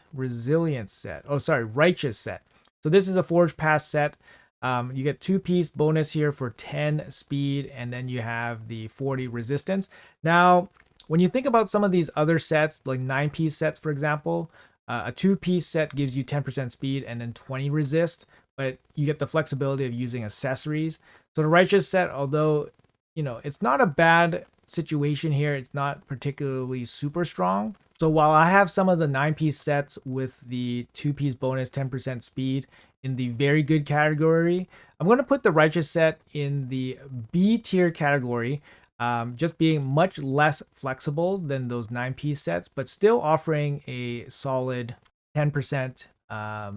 So this is a Forge Pass set. You get 2-piece bonus here for 10 speed, and then you have the 40 resistance. Now, when you think about some of these other sets, like 9-piece sets, for example, a 2-piece set gives you 10% speed and then 20 resist. but you get the flexibility of using accessories. So the Righteous set, although, you know, it's not a bad situation here, it's not particularly super strong. So while I have some of the 9-piece sets with the 2-piece bonus 10% speed in the very good category, I'm going to put the Righteous set in the B tier category, just being much less flexible than those 9-piece sets, but still offering a solid 10%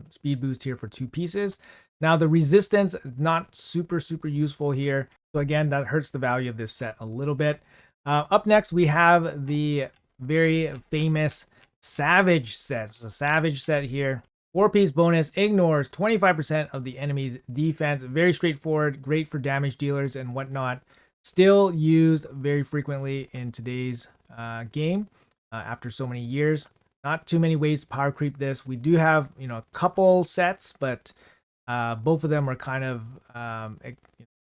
speed boost here for 2 pieces. Now the resistance, not super useful here. So again, that hurts the value of this set a little bit. Up next, we have the very famous Savage set. It's a Savage set here. 4-piece bonus, ignores 25% of the enemy's defense. Very straightforward, great for damage dealers and whatnot. Still used very frequently in today's game after so many years. Not too many ways to power creep this. We do have, you know, a couple sets, but both of them are kind of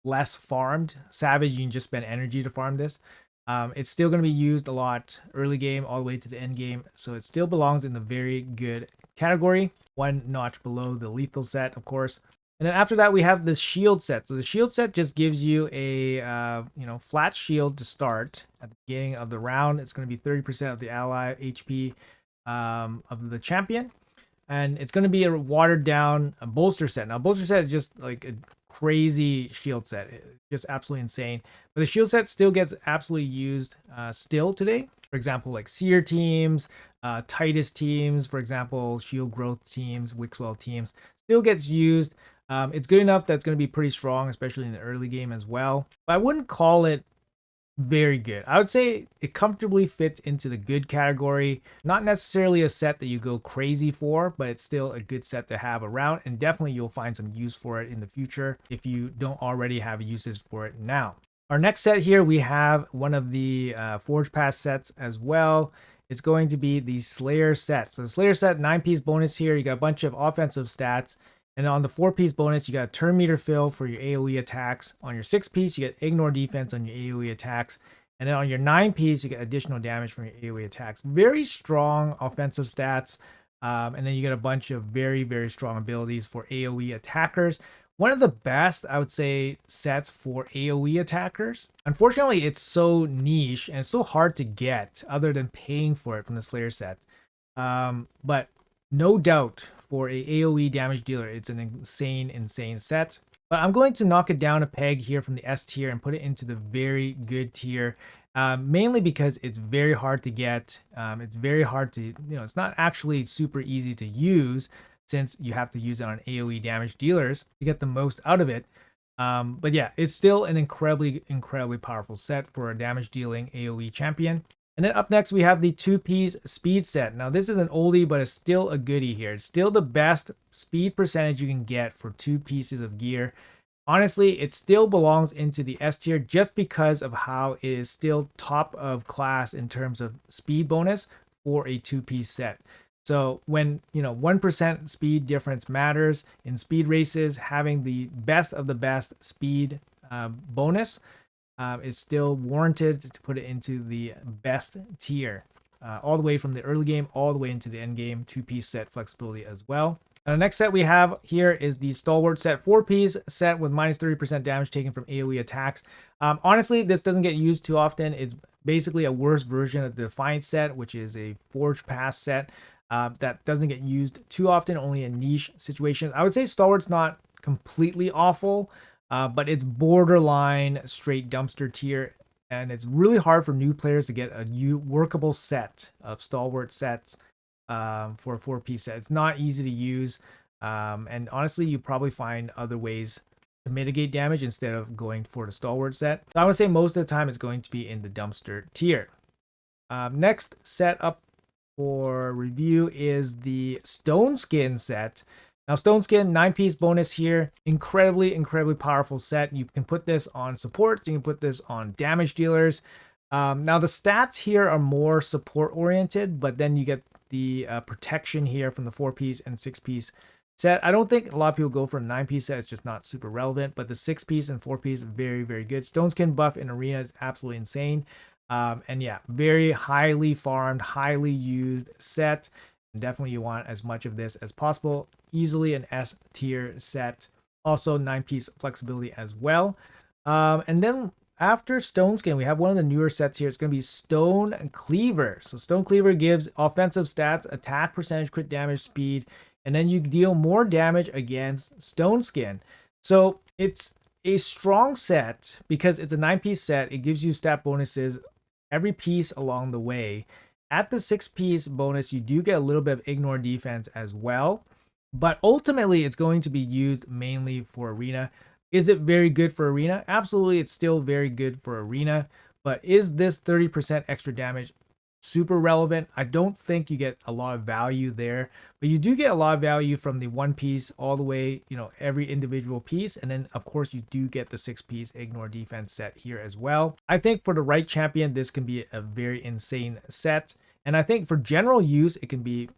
less farmed. Savage, you can just spend energy to farm this. It's still going to be used a lot early game all the way to the end game, so it still belongs in the very good category, one notch below the lethal set, of course. And then after that, we have the shield set. So the shield set just gives you a flat shield to start at the beginning of the round. It's going to be 30% of the ally HP of the champion, and it's going to be a watered down bolster set. Now bolster set is just like a crazy shield set, just absolutely insane, but the shield set still gets absolutely used still today. For example, like seer teams, Titus teams, for example, shield growth teams, Wixwell teams, still gets used. It's good enough that it's going to be pretty strong, especially in the early game as well, but I wouldn't call it very good. I would say it comfortably fits into the good category. Not necessarily a set that you go crazy for, but it's still a good set to have around, and definitely you'll find some use for it in the future if you don't already have uses for it now. Our next set here, we have one of the Forge Pass sets as well. It's going to be the Slayer set. So the Slayer set, 9-piece bonus here. You got a bunch of offensive stats. And on the 4-piece bonus, you got a turn meter fill for your AoE attacks. On your 6-piece, you get ignore defense on your AoE attacks. And then on your 9-piece, you get additional damage from your AoE attacks. Very strong offensive stats. And then you get a bunch of very strong abilities for AoE attackers. One of the best, I would say, sets for AoE attackers. Unfortunately, it's so niche and it's so hard to get other than paying for it from the Slayer set. But no doubt for a AoE damage dealer, it's an insane set. But I'm going to knock it down a peg here from the S tier and put it into the very good tier, mainly because it's very hard to get. It's very hard to, it's not actually super easy to use since you have to use it on AoE damage dealers to get the most out of it. But yeah, it's still an incredibly powerful set for a damage dealing AoE champion. And then up next, we have the 2-piece speed set. Now, this is an oldie, but it's still a goodie here. It's still the best speed percentage you can get for 2 pieces of gear. Honestly, it still belongs into the S tier just because of how it is still top of class in terms of speed bonus for a 2-piece set. So when, 1% speed difference matters in speed races, having the best of the best speed bonus is still warranted to put it into the best tier, all the way from the early game all the way into the end game. 2-piece set flexibility as well. And the next set we have here is the Stalwart set, 4-piece set with minus 30% damage taken from AoE attacks. Honestly, this doesn't get used too often. It's basically a worse version of the Defiance set, which is a Forge Pass set that doesn't get used too often, only in niche situations. I would say Stalwart's not completely awful, but it's borderline straight dumpster tier, and it's really hard for new players to get a workable set of Stalwart sets for a 4-piece set. It's not easy to use, and honestly, you probably find other ways to mitigate damage instead of going for the Stalwart set. So I would say most of the time it's going to be in the dumpster tier. Next set up for review is the Stone Skin set. Now, Stone Skin, 9-piece bonus here. Incredibly powerful set. You can put this on support. You can put this on damage dealers. Now, the stats here are more support oriented, but then you get the protection here from the 4-piece and 6-piece set. I don't think a lot of people go for a 9-piece set. It's just not super relevant, but the 6-piece and 4-piece, very good. Stone Skin buff in Arena is absolutely insane. And yeah, very highly farmed, highly used set. And definitely you want as much of this as possible. easily an S tier set. Also 9-piece flexibility as well. And then after Stone Skin, we have one of the newer sets here. It's going to be Stone Cleaver. So Stone Cleaver gives offensive stats, attack percentage, crit damage, speed, and then you deal more damage against Stone Skin. So it's a strong set because it's a 9-piece set. It gives you stat bonuses every piece along the way. At the 6-piece bonus, you do get a little bit of ignore defense as well. But ultimately, it's going to be used mainly for Arena. Is it very good for Arena? Absolutely, it's still very good for Arena. But is this 30% extra damage super relevant? I don't think you get a lot of value there. But you do get a lot of value from the 1-piece all the way, every individual piece. And then, of course, you do get the 6-piece ignore defense set here as well. I think for the right champion, this can be a very insane set. And I think for general use, it can be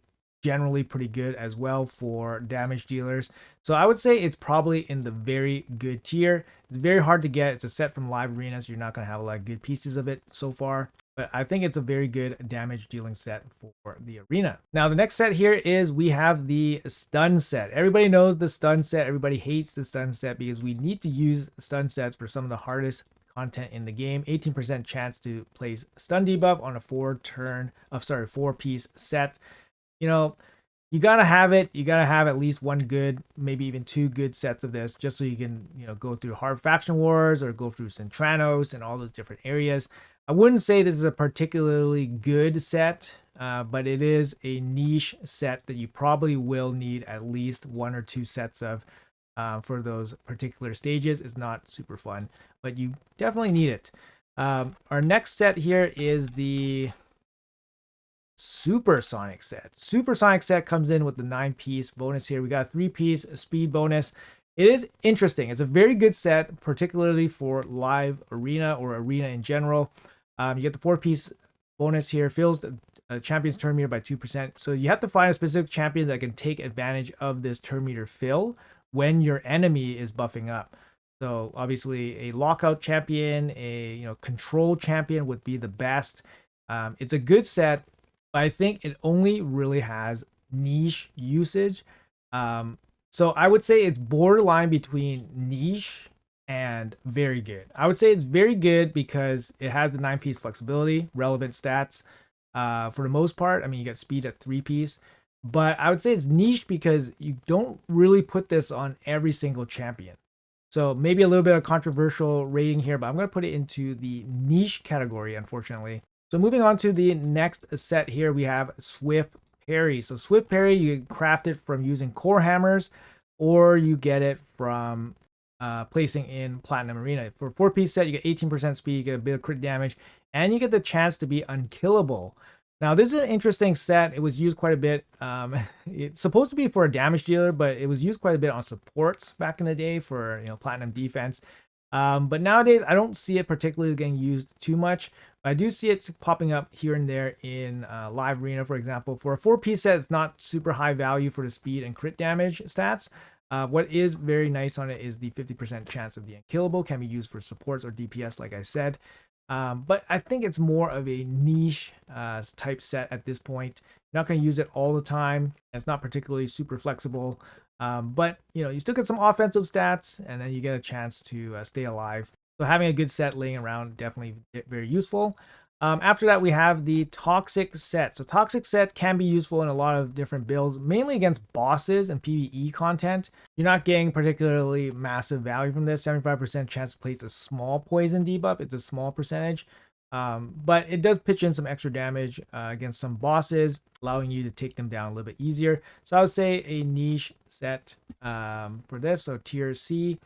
generally pretty good as well for damage dealers. So I would say it's probably in the very good tier. It's very hard to get. It's a set from Live Arena, so you're not going to have a lot of good pieces of it so far. But I think it's a very good damage dealing set for the Arena. Now the next set here is we have the stun set. Everybody knows the stun set. Everybody hates the stun set because we need to use stun sets for some of the hardest content in the game. 18% chance to place stun debuff on a 4-piece set. You gotta have it. You gotta have at least one good, maybe even 2 good sets of this, just so you can, go through hard faction wars or go through Centranos and all those different areas. I wouldn't say this is a particularly good set, but it is a niche set that you probably will need at least 1 or 2 sets of for those particular stages. It's not super fun, but you definitely need it. Our next set here is the Supersonic set. Supersonic set comes in with the 9-piece bonus here. We got a 3-piece speed bonus. It is interesting. It's a very good set, particularly for Live Arena or Arena in general. You get the 4-piece bonus here. Fills the champion's turn meter by 2%. So you have to find a specific champion that can take advantage of this turn meter fill when your enemy is buffing up. So obviously a lockout champion, a control champion would be the best. It's a good set, but I think it only really has niche usage. So I would say it's borderline between niche and very good. I would say it's very good because it has the 9-piece flexibility, relevant stats. For the most part, I mean, you get speed at 3-piece. But I would say it's niche because you don't really put this on every single champion. So maybe a little bit of controversial rating here, but I'm going to put it into the niche category, unfortunately. So moving on to the next set here, we have Swift Parry. So Swift Parry, you craft it from using core hammers, or you get it from placing in Platinum Arena. For a 4-piece set, you get 18% speed, you get a bit of crit damage, and you get the chance to be unkillable. Now, this is an interesting set. It was used quite a bit. It's supposed to be for a damage dealer, but it was used quite a bit on supports back in the day for Platinum defense. But nowadays, I don't see it particularly getting used too much. I do see it popping up here and there in Live Arena, for example. For a 4-piece set, it's not super high value for the speed and crit damage stats. What is very nice on it is the 50% chance of the unkillable. Can be used for supports or DPS, like I said. But I think it's more of a niche type set at this point. You're not going to use it all the time. It's not particularly super flexible. But you still get some offensive stats, and then you get a chance to stay alive. So having a good set laying around, definitely very useful. After that, we have the Toxic set. So Toxic set can be useful in a lot of different builds, mainly against bosses and PvE content. You're not getting particularly massive value from this. 75% chance to place a small poison debuff. It's a small percentage. But it does pitch in some extra damage against some bosses, allowing you to take them down a little bit easier. So I would say a niche set for this, so tier C.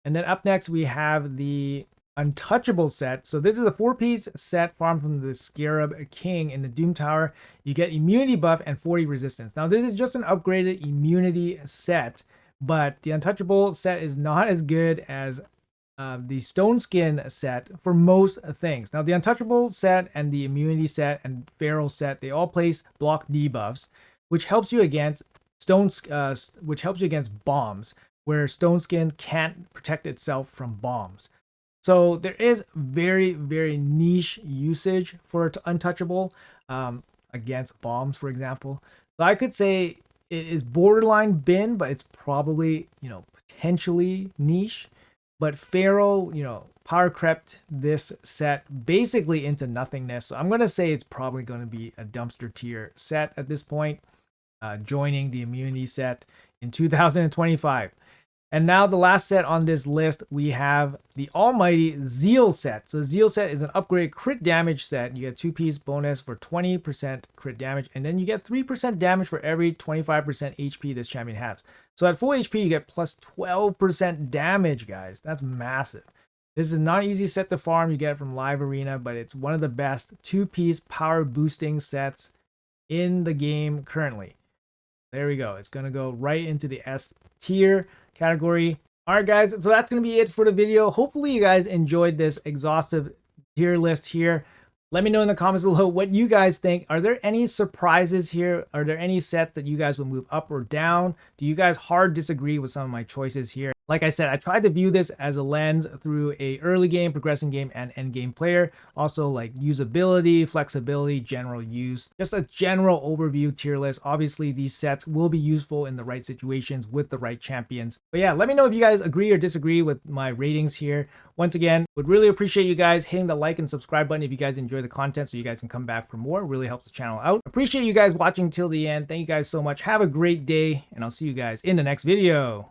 And then up next, we have the Untouchable set. So this is a 4-piece set farmed from the Scarab King in the Doom Tower. You get immunity buff and 40 resistance. Now this is just an upgraded immunity set, but the Untouchable set is not as good as the Stone Skin set for most things. Now the Untouchable set and the immunity set and Feral set, they all place block debuffs, which helps you against bombs, where Stone Skin can't protect itself from bombs. So there is very, very niche usage for Untouchable against bombs, for example. So I could say it is borderline bin, but it's probably, potentially niche. But Pharaoh, power crept this set basically into nothingness. So I'm going to say it's probably going to be a dumpster tier set at this point, joining the immunity set in 2025. And now the last set on this list, we have the almighty Zeal set. So Zeal set is an upgrade crit damage set. You get 2-piece bonus for 20% crit damage, and then you get 3% damage for every 25% HP this champion has. So at full HP, you get plus 12% damage, guys. That's massive. This is not an easy set to farm. You get it from Live Arena, but it's one of the best 2-piece power boosting sets in the game currently. There we go. It's going to go right into the S tier category. All right, guys. So that's going to be it for the video. Hopefully you guys enjoyed this exhaustive tier list here. Let me know in the comments below what you guys think. Are there any surprises here? Are there any sets that you guys will move up or down? Do you guys hard disagree with some of my choices here? Like I said, I tried to view this as a lens through a early game, progressing game, and end game player. Also like usability, flexibility, general use. Just a general overview tier list. Obviously, these sets will be useful in the right situations with the right champions. But yeah, let me know if you guys agree or disagree with my ratings here. Once again, would really appreciate you guys hitting the like and subscribe button if you guys enjoy the content so you guys can come back for more. It really helps the channel out. Appreciate you guys watching till the end. Thank you guys so much. Have a great day, and I'll see you guys in the next video.